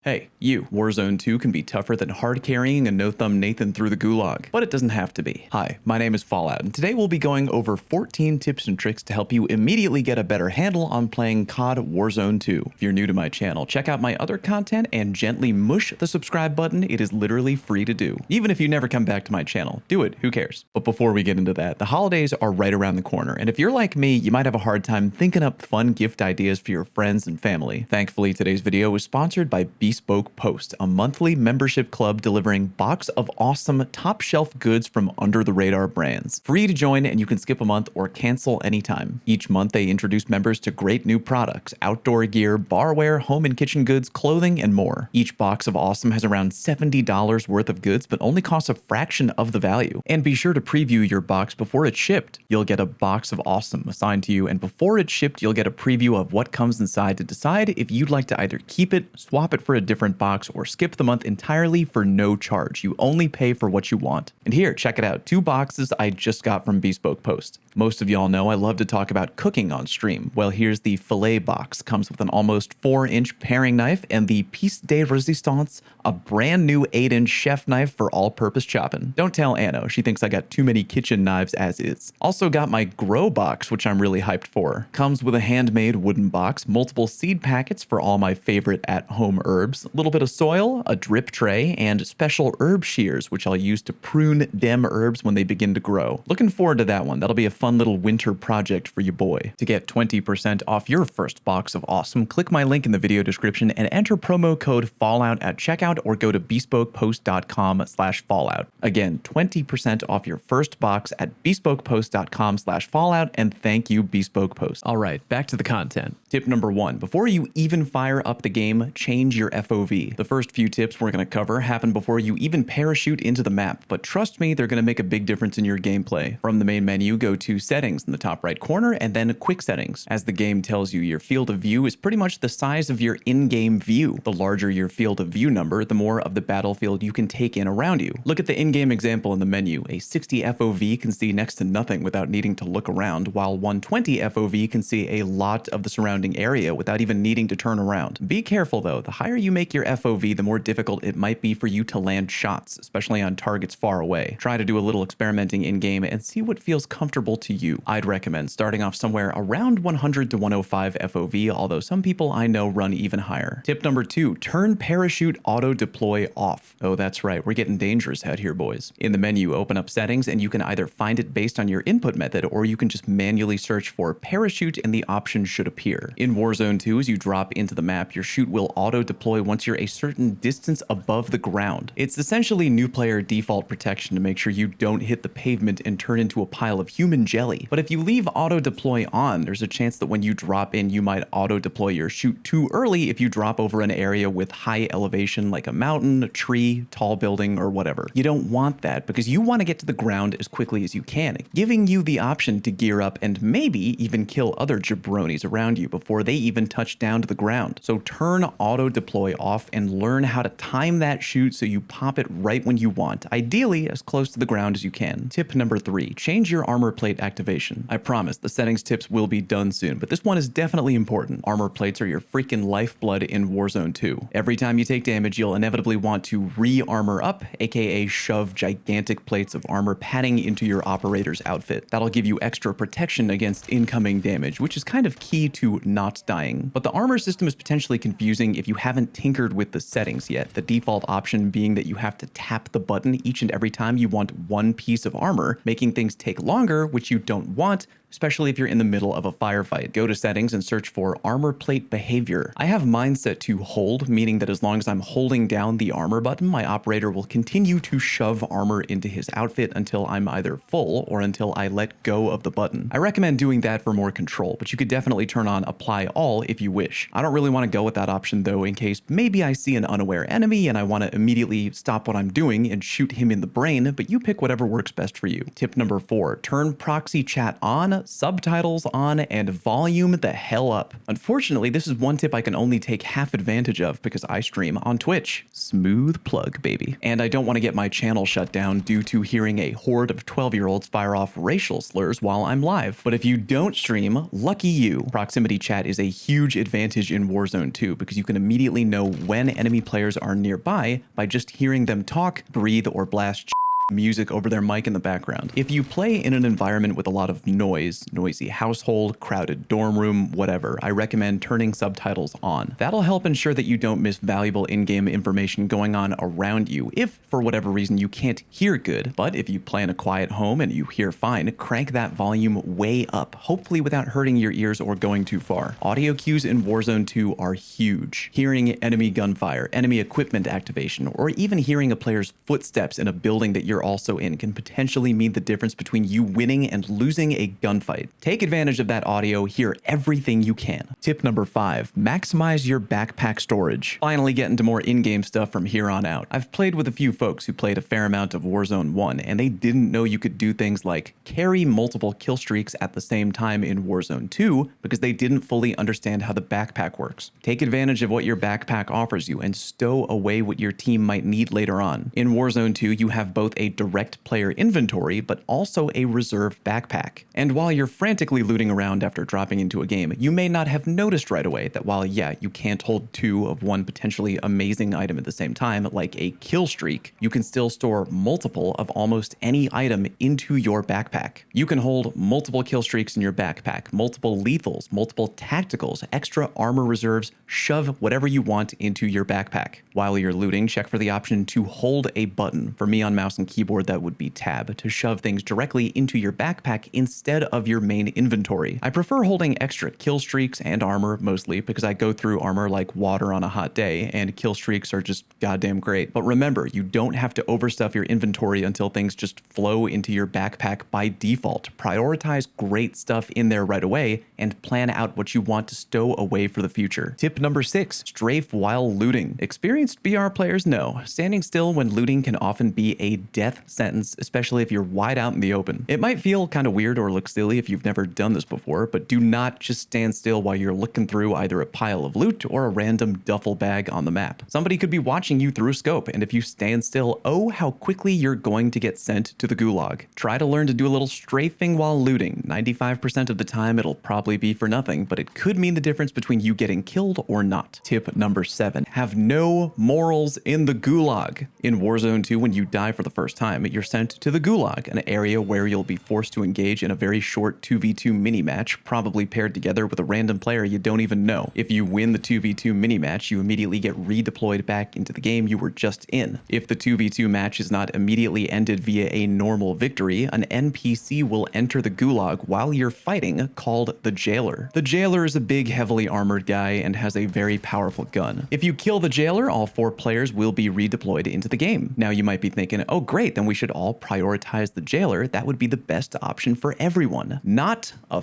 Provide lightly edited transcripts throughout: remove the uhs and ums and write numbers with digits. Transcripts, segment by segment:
Hey, you. Warzone 2 can be tougher than hard carrying a no-thumb Nathan through the gulag, but it doesn't have to be. Hi, my name is Fallout, and today we'll be going over 14 tips and tricks to help you immediately get a better handle on playing COD Warzone 2. If you're new to my channel, check out my other content and gently mush the subscribe button. It is literally free to do. Even if you never come back to my channel, do it, who cares? But before we get into that, the holidays are right around the corner, and if you're like me, you might have a hard time thinking up fun gift ideas for your friends and family. Thankfully, today's video is sponsored by Bespoke Post, a monthly membership club delivering box of awesome top shelf goods from under the radar brands. Free to join, and you can skip a month or cancel anytime. Each month they introduce members to great new products, outdoor gear, barware, home and kitchen goods, clothing, and more. Each box of awesome has around $70 worth of goods, but only costs a fraction of the value. And be sure to preview your box before it's shipped. You'll get a box of awesome assigned to you, and before it's shipped you'll get a preview of what comes inside to decide if you'd like to either keep it, swap it for a different box, or skip the month entirely for no charge. You only pay for what you want. And here, check it out. 2 boxes I just got from Bespoke Post. Most of y'all know I love to talk about cooking on stream. Well, here's the filet box. Comes with an almost 4-inch paring knife and the piece de resistance, a brand new 8-inch chef knife for all-purpose chopping. Don't tell Anno, she thinks I got too many kitchen knives as is. Also got my grow box, which I'm really hyped for. Comes with a handmade wooden box, multiple seed packets for all my favorite at-home herbs, a little bit of soil, a drip tray, and special herb shears, which I'll use to prune dem herbs when they begin to grow. Looking forward to that one. That'll be a fun little winter project for you boy. To get 20% off your first box of awesome, click my link in the video description and enter promo code Fallout at checkout, or go to bespokepost.com/fallout. Again, 20% off your first box at bespokepost.com/fallout, and thank you, Bespoke Post. All right, back to the content. Tip number 1. Before you even fire up the game, change your FOV. The first few tips we're going to cover happen before you even parachute into the map, but trust me, they're going to make a big difference in your gameplay. From the main menu, go to Settings in the top right corner, and then Quick Settings. As the game tells you, your field of view is pretty much the size of your in-game view. The larger your field of view number, the more of the battlefield you can take in around you. Look at the in-game example in the menu. A 60 FOV can see next to nothing without needing to look around, while 120 FOV can see a lot of the surrounding area without even needing to turn around. Be careful though, the higher you make your FOV, the more difficult it might be for you to land shots, especially on targets far away. Try to do a little experimenting in-game and see what feels comfortable to you. I'd recommend starting off somewhere around 100 to 105 FOV, although some people I know run even higher. Tip number 2, turn parachute auto deploy off. Oh, that's right, we're getting dangerous out here, boys. In the menu, open up settings, and you can either find it based on your input method, or you can just manually search for parachute and the option should appear. In Warzone 2, as you drop into the map, your chute will auto deploy once you're a certain distance above the ground. It's essentially new player default protection to make sure you don't hit the pavement and turn into a pile of human jelly. But if you leave auto deploy on, there's a chance that when you drop in, you might auto deploy your chute too early if you drop over an area with high elevation like a mountain, a tree, tall building, or whatever. You don't want that because you want to get to the ground as quickly as you can, giving you the option to gear up and maybe even kill other jabronis around you before they even touch down to the ground. So turn auto deploy off and learn how to time that chute so you pop it right when you want, ideally as close to the ground as you can. Tip number 3, change your armor plate activation. I promise the settings tips will be done soon, but this one is definitely important. Armor plates are your freaking lifeblood in Warzone 2. Every time you take damage, you'll inevitably want to re-armor up, aka shove gigantic plates of armor padding into your operator's outfit. That'll give you extra protection against incoming damage, which is kind of key to not dying. But the armor system is potentially confusing if you haven't tinkered with the settings yet, the default option being that you have to tap the button each and every time you want one piece of armor, making things take longer, which you don't want, especially if you're in the middle of a firefight. Go to settings and search for armor plate behavior. I have mine set to hold, meaning that as long as I'm holding down the armor button, my operator will continue to shove armor into his outfit until I'm either full or until I let go of the button. I recommend doing that for more control, but you could definitely turn on apply all if you wish. I don't really want to go with that option though, in case maybe I see an unaware enemy and I want to immediately stop what I'm doing and shoot him in the brain, but you pick whatever works best for you. Tip number 4, turn proxy chat on, subtitles on, and volume the hell up. Unfortunately, this is one tip I can only take half advantage of because I stream on Twitch. Smooth plug, baby. And I don't want to get my channel shut down due to hearing a horde of 12-year-olds fire off racial slurs while I'm live. But if you don't stream, lucky you. Proximity chat is a huge advantage in Warzone 2 because you can immediately know when enemy players are nearby by just hearing them talk, breathe, or blast music over their mic in the background. If you play in an environment with a lot of noise, noisy household, crowded dorm room, whatever, I recommend turning subtitles on. That'll help ensure that you don't miss valuable in-game information going on around you if, for whatever reason, you can't hear good. But if you play in a quiet home and you hear fine, crank that volume way up, hopefully without hurting your ears or going too far. Audio cues in Warzone 2 are huge. Hearing enemy gunfire, enemy equipment activation, or even hearing a player's footsteps in a building that you're also in can potentially mean the difference between you winning and losing a gunfight. Take advantage of that audio, hear everything you can. Tip number 5, maximize your backpack storage. Finally get into more in-game stuff from here on out. I've played with a few folks who played a fair amount of Warzone 1 and they didn't know you could do things like carry multiple kill streaks at the same time in Warzone 2 because they didn't fully understand how the backpack works. Take advantage of what your backpack offers you and stow away what your team might need later on. In Warzone 2, you have both a direct player inventory, but also a reserve backpack. And while you're frantically looting around after dropping into a game, you may not have noticed right away that while, yeah, you can't hold 2 of one potentially amazing item at the same time, like a kill streak, you can still store multiple of almost any item into your backpack. You can hold multiple kill streaks in your backpack, multiple lethals, multiple tacticals, extra armor reserves, shove whatever you want into your backpack. While you're looting, check for the option to hold a button. For me on mouse and keyboard, that would be tab, to shove things directly into your backpack instead of your main inventory. I prefer holding extra kill streaks and armor mostly because I go through armor like water on a hot day, and kill streaks are just goddamn great. But remember, you don't have to overstuff your inventory until things just flow into your backpack by default. Prioritize great stuff in there right away and plan out what you want to stow away for the future. Tip number 6, strafe while looting. Experienced BR players know standing still when looting can often be a death sentence, especially if you're wide out in the open. It might feel kind of weird or look silly if you've never done this before, but do not just stand still while you're looking through either a pile of loot or a random duffel bag on the map. Somebody could be watching you through a scope, and if you stand still, oh, how quickly you're going to get sent to the gulag. Try to learn to do a little strafing while looting. 95% of the time, it'll probably be for nothing, but it could mean the difference between you getting killed or not. Tip number 7, have no morals in the gulag. In Warzone 2, when you die for the first time, you're sent to the gulag, an area where you'll be forced to engage in a very short 2v2 mini-match, probably paired together with a random player you don't even know. If you win the 2v2 mini-match, you immediately get redeployed back into the game you were just in. If the 2v2 match is not immediately ended via a normal victory, an NPC will enter the gulag while you're fighting, called the Jailer. The Jailer is a big, heavily armored guy and has a very powerful gun. If you kill the Jailer, all 4 players will be redeployed into the game. Now you might be thinking, oh great, then we should all prioritize the Jailer. That would be the best option for everyone. Not a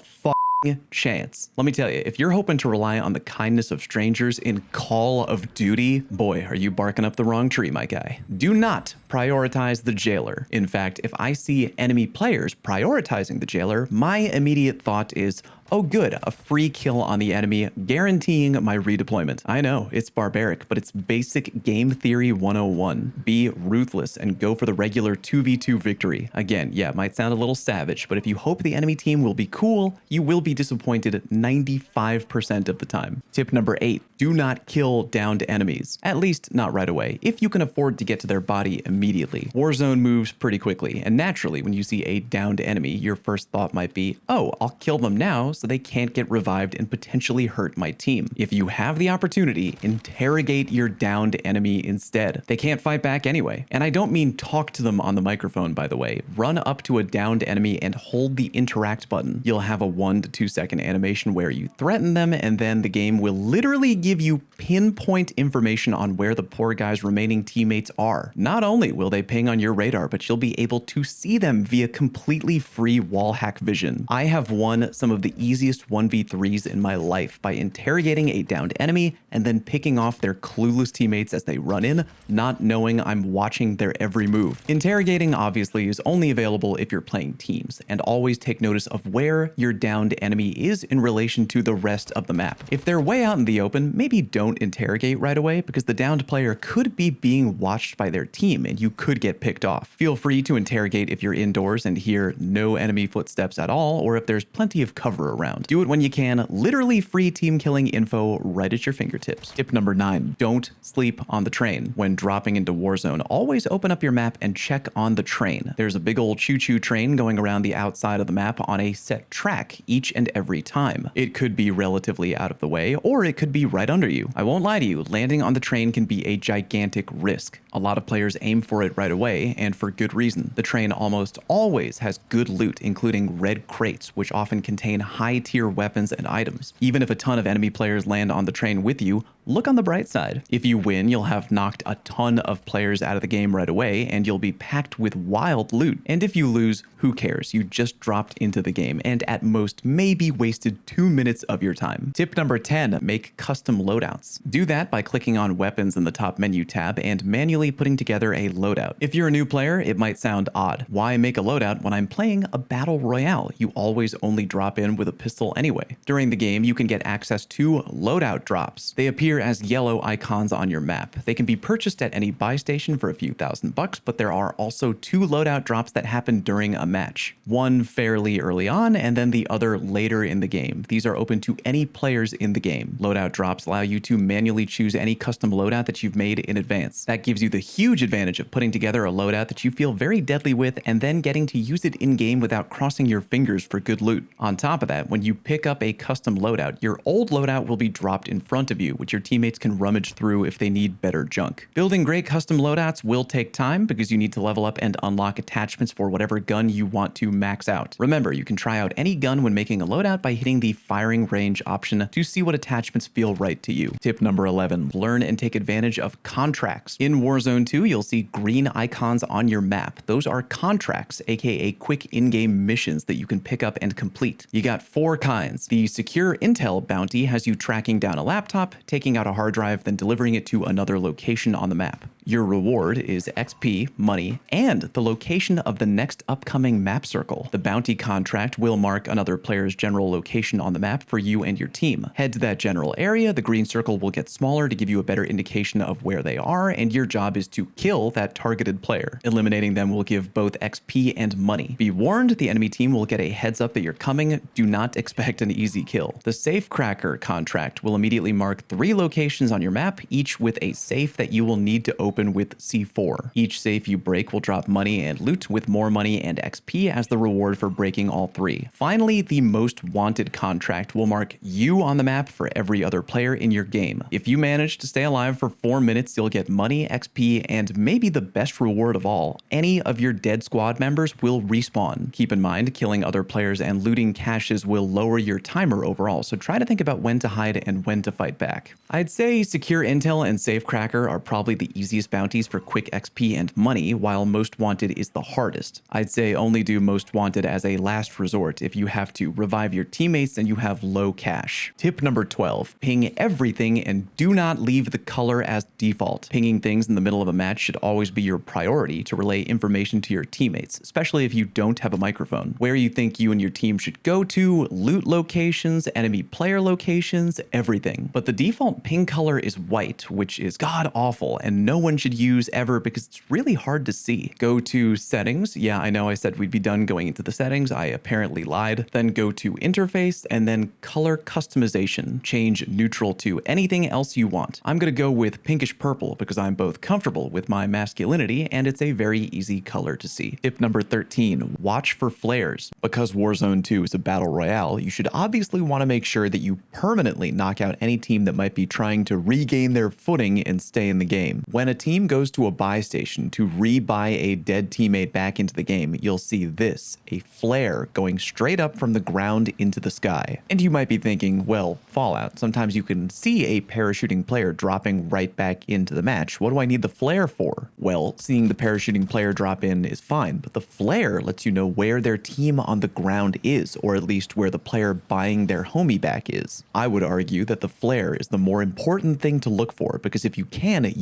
chance. Let me tell you, if you're hoping to rely on the kindness of strangers in Call of Duty, boy, are you barking up the wrong tree, my guy. Do not prioritize the Jailer. In fact, if I see enemy players prioritizing the Jailer, my immediate thought is, oh good, a free kill on the enemy, guaranteeing my redeployment. I know, it's barbaric, but it's basic game theory 101. Be ruthless and go for the regular 2v2 victory. Again, yeah, it might sound a little savage, but if you hope the enemy team will be cool, you will be disappointed 95% of the time. Tip number 8, do not kill downed enemies. At least not right away, if you can afford to get to their body immediately. Warzone moves pretty quickly, and naturally, when you see a downed enemy, your first thought might be, oh, I'll kill them now so they can't get revived and potentially hurt my team. If you have the opportunity, interrogate your downed enemy instead. They can't fight back anyway. And I don't mean talk to them on the microphone, by the way. Run up to a downed enemy and hold the interact button. You'll have a 1 to 2 second animation where you threaten them, and then the game will literally give you pinpoint information on where the poor guy's remaining teammates are. Not only will they ping on your radar, but you'll be able to see them via completely free wall hack vision. I have won some of the easiest 1v3s in my life by interrogating a downed enemy and then picking off their clueless teammates as they run in, not knowing I'm watching their every move. Interrogating obviously is only available if you're playing teams, and always take notice of where your downed enemy is in relation to the rest of the map. If they're way out in the open, maybe don't interrogate right away because the downed player could be being watched by their team and you could get picked off. Feel free to interrogate if you're indoors and hear no enemy footsteps at all, or if there's plenty of cover around. Do it when you can. Literally free team killing info right at your fingertips. Tip number 9, don't sleep on the train. When dropping into Warzone, always open up your map and check on the train. There's a big old choo-choo train going around the outside of the map on a set track each and every time. It could be relatively out of the way, or it could be right under you. I won't lie to you, landing on the train can be a gigantic risk. A lot of players aim for it right away, and for good reason. The train almost always has good loot, including red crates, which often contain high-tier weapons and items. Even if a ton of enemy players land on the train with you, look on the bright side. If you win, you'll have knocked a ton of players out of the game right away, and you'll be packed with wild loot. And if you lose, who cares? You just dropped into the game, and at most maybe wasted 2 minutes of your time. Tip number 10, make custom loadouts. Do that by clicking on weapons in the top menu tab and manually putting together a loadout. If you're a new player, it might sound odd. Why make a loadout when I'm playing a battle royale? You always only drop in with a pistol anyway. During the game, you can get access to loadout drops. They appear as yellow icons on your map. They can be purchased at any buy station for a few $1,000s, but there are also 2 loadout drops that happen during a match. One fairly early on, and then the other later in the game. These are open to any players in the game. Loadout drops allow you to manually choose any custom loadout that you've made in advance. That gives you the huge advantage of putting together a loadout that you feel very deadly with and then getting to use it in-game without crossing your fingers for good loot. On top of that, when you pick up a custom loadout, your old loadout will be dropped in front of you, which your teammates can rummage through if they need better junk. Building great custom loadouts will take time because you need to level up and unlock attachments for whatever gun you want to max out. Remember, you can try out any gun when making a loadout by hitting the firing range option to see what attachments feel right to you. Tip number 11, learn and take advantage of contracts. In Warzone 2, you'll see green icons on your map. Those are contracts, aka quick in-game missions that you can pick up and complete. You got 4 kinds. The secure intel bounty has you tracking down a laptop, taking out a hard drive, then delivering it to another location on the map. Your reward is XP, money, and the location of the next upcoming map circle. The bounty contract will mark another player's general location on the map for you and your team. Head to that general area, the green circle will get smaller to give you a better indication of where they are, and your job is to kill that targeted player. Eliminating them will give both XP and money. Be warned, the enemy team will get a heads up that you're coming. Do not expect an easy kill. The safe cracker contract will immediately mark 3 locations on your map, each with a safe that you will need to open with C4. Each safe you break will drop money and loot, with more money and XP as the reward for breaking all 3. Finally, the most wanted contract will mark you on the map for every other player in your game. If you manage to stay alive for 4 minutes, you'll get money, XP, and maybe the best reward of all, any of your dead squad members will respawn. Keep in mind, killing other players and looting caches will lower your timer overall, so try to think about when to hide and when to fight back. I'd say secure intel and safe cracker are probably the easiest bounties for quick XP and money, while most wanted is the hardest. I'd say only do most wanted as a last resort if you have to revive your teammates and you have low cash. Tip number 12, ping everything and do not leave the color as default. Pinging things in the middle of a match should always be your priority to relay information to your teammates, especially if you don't have a microphone. Where you think you and your team should go to, loot locations, enemy player locations, everything. But the default ping color is white, which is god awful and no one should use ever because it's really hard to see. Go to settings. Yeah, I know I said we'd be done going into the settings. I apparently lied. Then go to interface and then color customization. Change neutral to anything else you want. I'm gonna go with pinkish purple because I'm both comfortable with my masculinity and it's a very easy color to see. Tip number 13, watch for flares. Because Warzone 2 is a battle royale, you should obviously want to make sure that you permanently knock out any team that might be trying to regain their footing and stay in the game. When a team goes to a buy station to re-buy a dead teammate back into the game, you'll see this, a flare going straight up from the ground into the sky. And you might be thinking, well, Fallout, sometimes you can see a parachuting player dropping right back into the match. What do I need the flare for? Well, seeing the parachuting player drop in is fine, but the flare lets you know where their team on the ground is, or at least where the player buying their homie back is. I would argue that the flare is the more important thing to look for, because if you can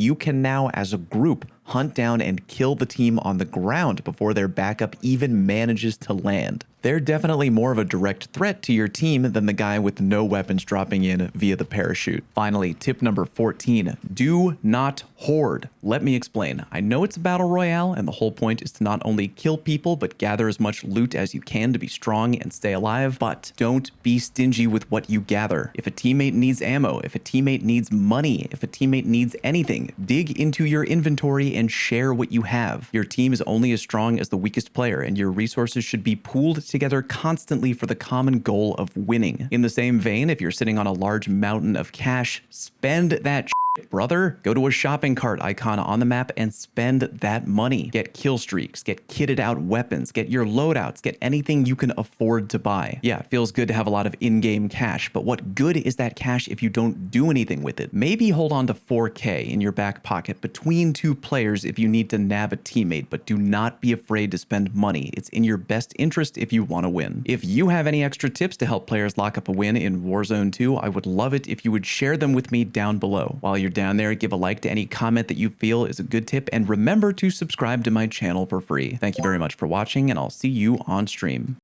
now as a group hunt down and kill the team on the ground before their backup even manages to land. They're definitely more of a direct threat to your team than the guy with no weapons dropping in via the parachute. Finally, tip number 14, do not hoard. Let me explain. I know it's a battle royale and the whole point is to not only kill people but gather as much loot as you can to be strong and stay alive, but don't be stingy with what you gather. If a teammate needs ammo, if a teammate needs money, if a teammate needs anything, dig into your inventory and share what you have. Your team is only as strong as the weakest player, and your resources should be pooled together constantly for the common goal of winning. In the same vein, if you're sitting on a large mountain of cash, spend that brother. Go to a shopping cart icon on the map and spend that money. Get kill streaks, get kitted out weapons, get your loadouts, get anything you can afford to buy. Yeah, it feels good to have a lot of in-game cash, but what good is that cash if you don't do anything with it? Maybe hold on to 4K in your back pocket between two players if you need to nab a teammate, but do not be afraid to spend money. It's in your best interest if you want to win. If you have any extra tips to help players lock up a win in Warzone 2, I would love it if you would share them with me down below. While you're down there, give a like to any comment that you feel is a good tip, and remember to subscribe to my channel for free. Thank you very much for watching, and I'll see you on stream.